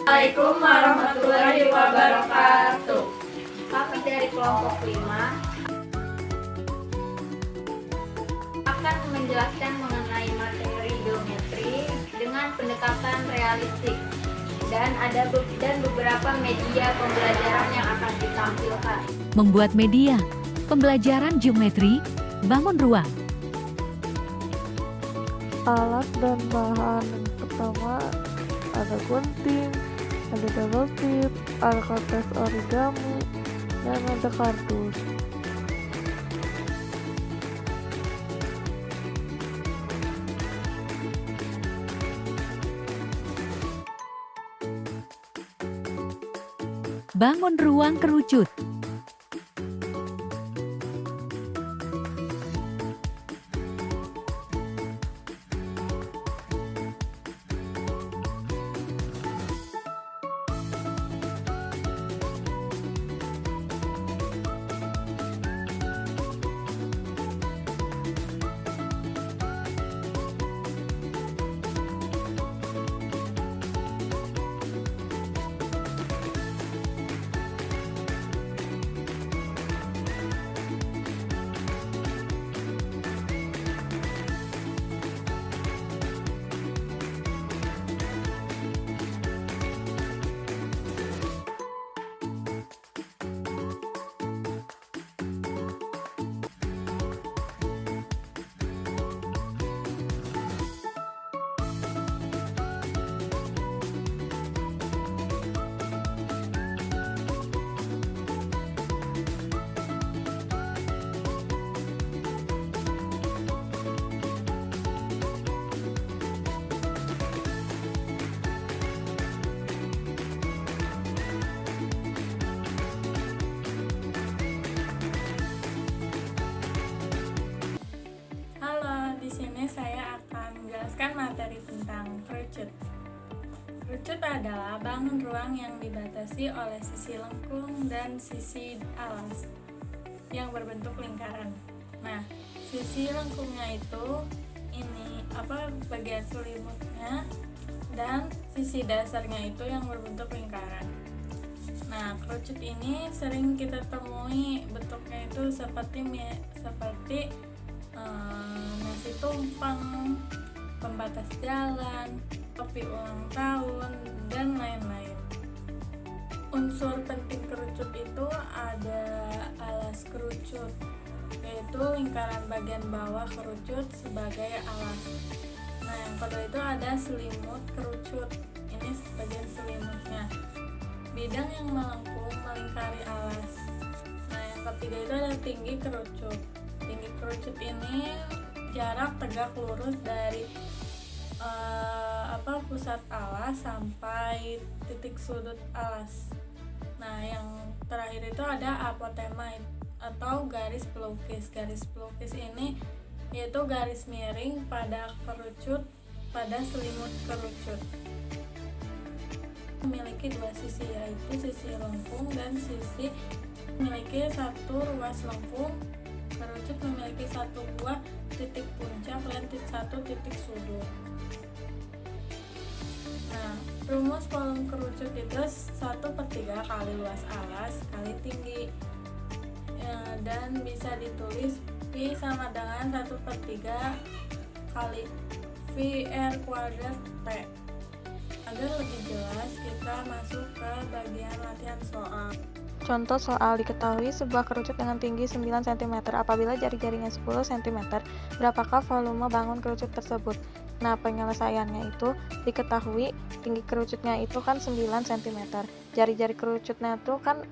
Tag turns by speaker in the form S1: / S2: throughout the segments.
S1: Assalamualaikum warahmatullahi wabarakatuh. Kami dari kelompok 5 akan menjelaskan mengenai materi geometri dengan pendekatan realistik dan beberapa media pembelajaran yang akan ditampilkan.
S2: Membuat media pembelajaran geometri, bangun ruang.
S3: Alat dan bahan yang pertama ada gunting, ada double tip, ada kertas origami, dan ada kardus.
S2: Bangun ruang kerucut.
S4: Di sini saya akan menjelaskan materi tentang kerucut. Kerucut adalah bangun ruang yang dibatasi oleh sisi lengkung dan sisi alas yang berbentuk lingkaran. Nah, sisi lengkungnya itu bagian selimutnya, dan sisi dasarnya itu yang berbentuk lingkaran. Nah, kerucut ini sering kita temui bentuknya itu seperti nasi tumpeng, pembatas jalan, topi ulang tahun, dan lain-lain. Unsur penting kerucut itu ada alas kerucut, yaitu lingkaran bagian bawah kerucut sebagai alas. Nah, yang kedua itu ada selimut kerucut, ini bagian selimutnya. Bidang yang melengkung melingkari alas. Nah, yang ketiga itu ada tinggi kerucut. Tinggi kerucut ini jarak tegak lurus dari pusat alas sampai titik sudut alas. Nah, yang terakhir itu ada apotema atau garis pelukis. Garis pelukis ini yaitu garis miring pada selimut kerucut. Memiliki dua sisi, yaitu sisi lengkung dan sisi memiliki satu ruas lengkung. Kerucut memiliki satu buah titik puncak dan satu titik sudut. Nah, rumus volume kerucut itu 1/3 kali luas alas kali tinggi, dan bisa ditulis V sama dengan 1/3 kali VR kuadrat T. Agar lebih jelas, kita masuk ke bagian latihan soal.
S3: Contoh soal: diketahui sebuah kerucut dengan tinggi 9 cm. Apabila jari-jarinya 10 cm, berapakah volume bangun kerucut tersebut? Nah, penyelesaiannya itu diketahui tinggi kerucutnya itu kan 9 cm. Jari-jari kerucutnya itu kan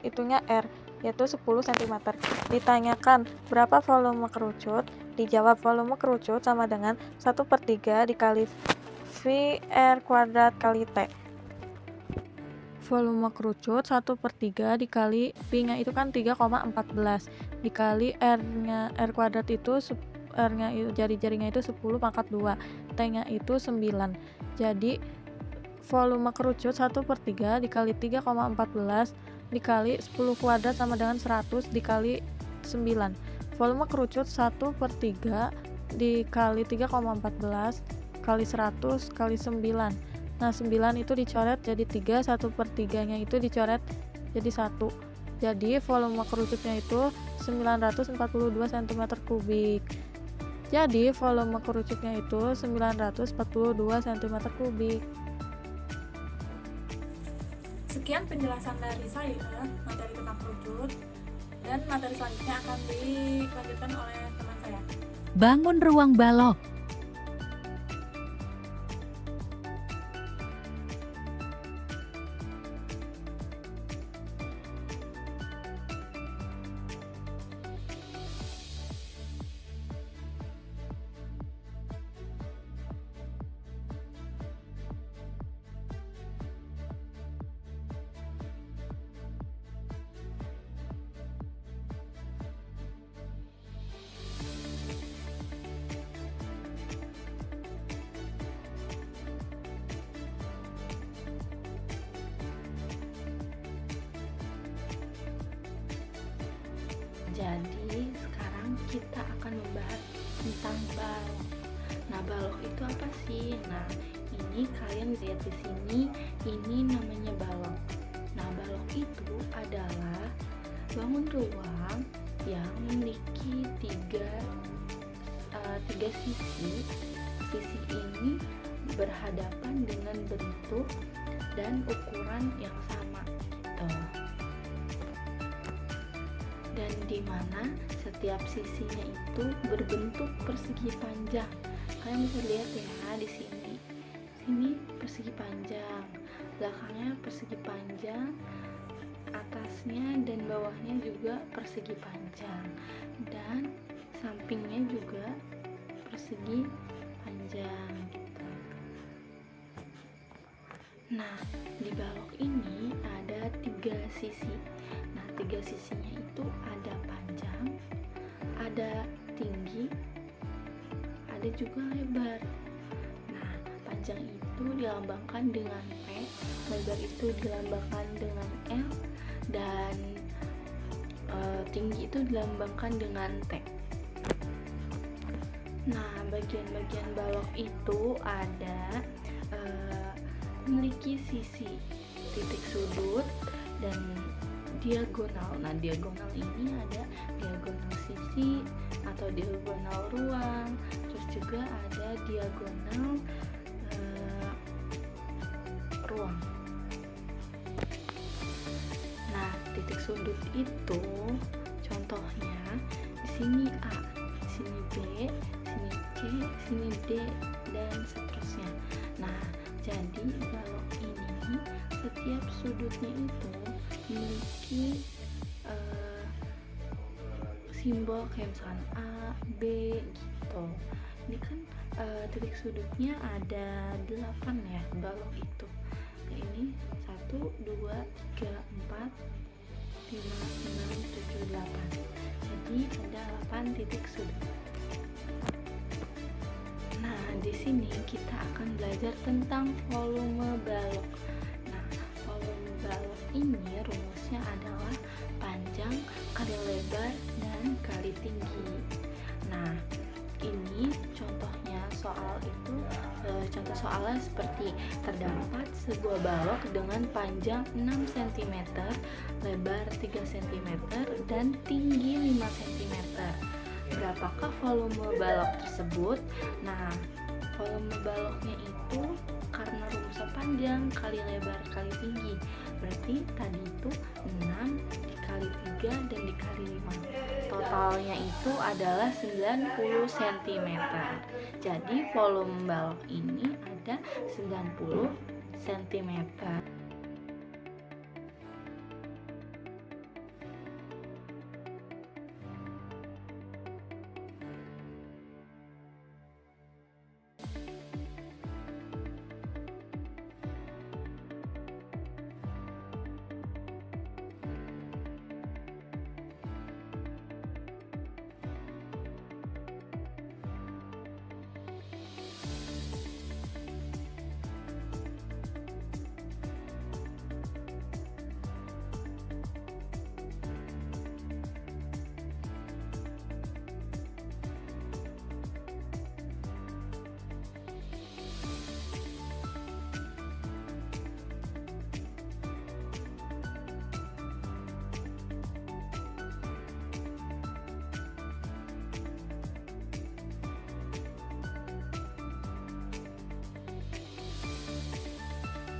S3: itunya R, yaitu 10 cm. Ditanyakan berapa volume kerucut? Dijawab volume kerucut sama dengan 1/3 dikali VR kuadrat kali T. Volume kerucut 1/3 dikali V-nya itu kan 3,14 dikali R kuadrat itu R-nya jari-jarinya itu 10 pangkat 2, T-nya itu 9. Jadi volume kerucut 1/3 dikali 3,14 dikali 10 kuadrat sama dengan 100 dikali 9. Volume kerucut 1/3 dikali 3,14 kali 100 kali 9 Nah, 9 itu dicoret jadi 3, 1/3-nya itu dicoret jadi 1. Jadi volume kerucutnya itu 942 cm3. Jadi volume kerucutnya itu 942 cm3.
S4: Sekian penjelasan dari saya materi tentang kerucut, dan materi selanjutnya akan dilanjutkan oleh teman saya.
S2: Bangun ruang balok.
S5: Jadi sekarang kita akan membahas tentang balok. Nah, balok itu apa sih? Nah, ini kalian lihat di sini, ini namanya balok. Nah, balok itu adalah bangun ruang yang memiliki tiga sisi. Sisi ini berhadapan dengan bentuk dan ukuran yang sama. Dan di mana setiap sisinya itu berbentuk persegi panjang. Kalian bisa lihat ya di sini. Sini persegi panjang, belakangnya persegi panjang, atasnya dan bawahnya juga persegi panjang, dan sampingnya juga persegi panjang gitu. Nah, di balok ini ada 3 sisi. Nah, 3 sisinya itu ada panjang, ada tinggi, ada juga lebar. Nah, panjang itu dilambangkan dengan P, lebar itu dilambangkan dengan L, dan tinggi itu dilambangkan dengan T. Nah, bagian-bagian balok itu ada memiliki sisi titik sudut dan diagonal. Nah, diagonal ini ada diagonal sisi atau diagonal ruang, terus juga ada diagonal ruang. Nah, titik sudut itu contohnya di sini A, di sini B, sini C, sini D, dan seterusnya. Nah, jadi balok ini setiap sudutnya itu memiliki simbol kayak misalkan A, B gitu. Ini kan titik sudutnya ada 8 ya balok itu. Nah, ini 1, 2, 3, 4, 5, 6, 7, 8. Jadi ada 8 titik sudut. Nah, di sini kita akan belajar tentang volume balok. Nah, volume balok ini rumusnya adalah panjang kali lebar dan kali tinggi. Nah, ini contohnya soal itu, contoh soalnya seperti terdapat sebuah balok dengan panjang 6 cm, lebar 3 cm, dan tinggi 5 cm. Berapakah volume balok tersebut? Nah, volume baloknya itu karena rumusnya panjang kali lebar kali tinggi, berarti tadi itu 6 dikali 3 dan dikali 5, totalnya itu adalah 90 cm. Jadi volume balok ini ada 90 cm.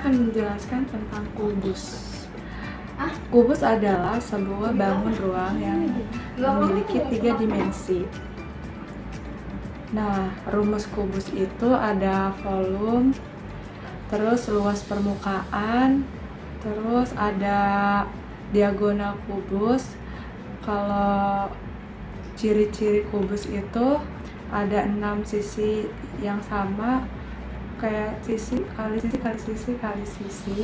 S6: akan menjelaskan tentang kubus. Kubus adalah sebuah bangun ruang yang memiliki 3 dimensi. Nah, rumus kubus itu ada volume, terus luas permukaan, terus ada diagonal kubus. Kalau ciri-ciri kubus itu ada 6 sisi yang sama, kayak sisi kali sisi kali sisi kali sisi.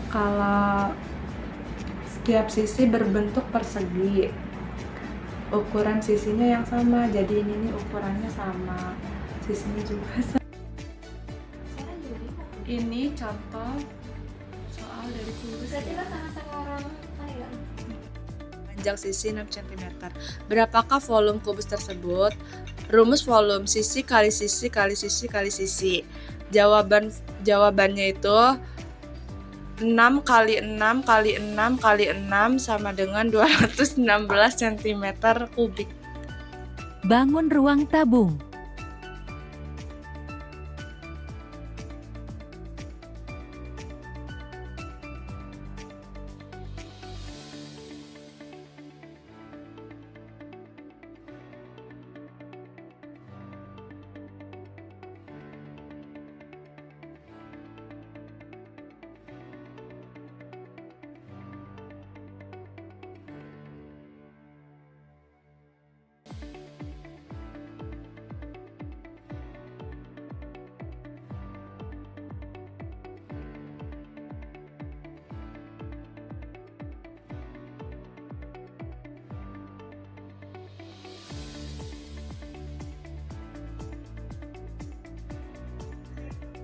S6: Kalau setiap sisi berbentuk persegi, ukuran sisinya yang sama, jadi ini nih ukurannya sama, sisinya juga sama. Ini contoh soal dari kubus.
S1: Berarti lo sama-sama orang Thailand.
S7: Panjang sisi 6 cm. Berapakah volume kubus tersebut? Rumus volume sisi kali sisi kali sisi kali sisi. Jawabannya itu 6 kali 6 kali 6 kali 6 sama dengan 216 cm kubik.
S2: Bangun ruang tabung.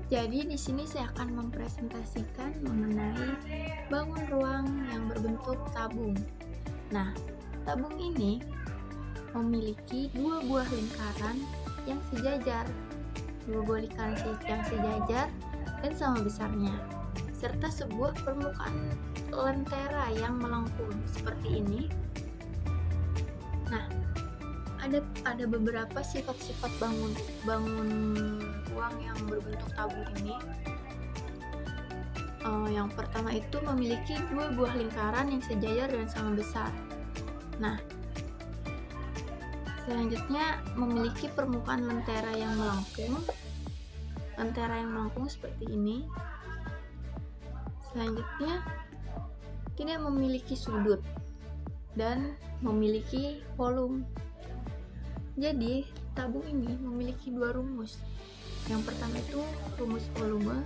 S5: Jadi di sini saya akan mempresentasikan mengenai bangun ruang yang berbentuk tabung. Nah, tabung ini memiliki 2 buah lingkaran yang sejajar, 2 buah lingkaran yang sejajar dan sama besarnya, serta sebuah permukaan lentera yang melengkung seperti ini. Nah, ada beberapa sifat-sifat bangun ruang yang berbentuk tabung ini. Yang pertama itu memiliki 2 buah lingkaran yang sejajar dan sama besar. Nah, selanjutnya memiliki permukaan lentera yang melengkung seperti ini. Selanjutnya tidak memiliki sudut dan memiliki volume. Jadi, tabung ini memiliki 2 rumus. Yang pertama itu rumus volume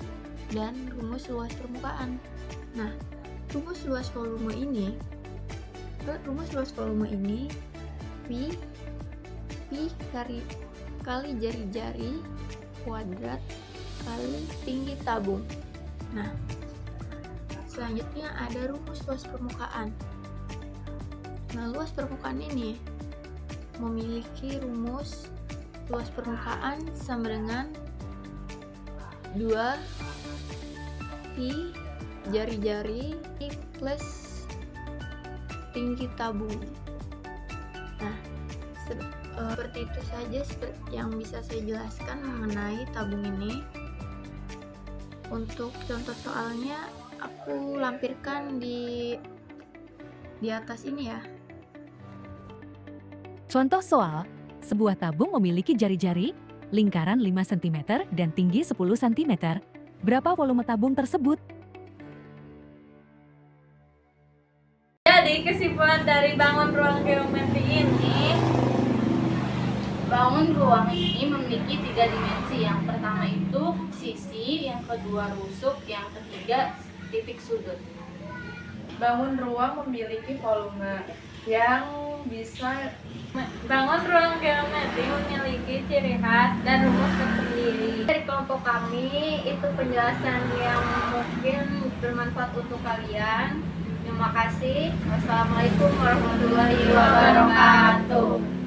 S5: dan rumus luas permukaan. Nah, rumus luas volume ini V kali jari-jari kuadrat kali tinggi tabung. Nah, selanjutnya ada rumus luas permukaan. Nah, luas permukaan ini memiliki rumus luas permukaan sama dengan 2 pi jari-jari plus tinggi tabung. Nah, seperti itu saja yang bisa saya jelaskan mengenai tabung ini. Untuk contoh soalnya aku lampirkan di atas ini ya.
S2: Contoh soal, sebuah tabung memiliki jari-jari, lingkaran 5 cm dan tinggi 10 cm. Berapa volume tabung tersebut?
S4: Jadi kesimpulan dari bangun ruang geometri ini,
S1: Bangun ruang ini memiliki 3 dimensi. Yang pertama itu sisi, yang kedua rusuk, yang ketiga titik sudut.
S6: Bangun ruang memiliki volume yang bisa
S4: bangun ruang geometri memiliki ciri khas dan rumus tersendiri.
S1: Dari kelompok kami, itu penjelasan yang mungkin bermanfaat untuk kalian. Terima kasih. Wassalamualaikum warahmatullahi wabarakatuh.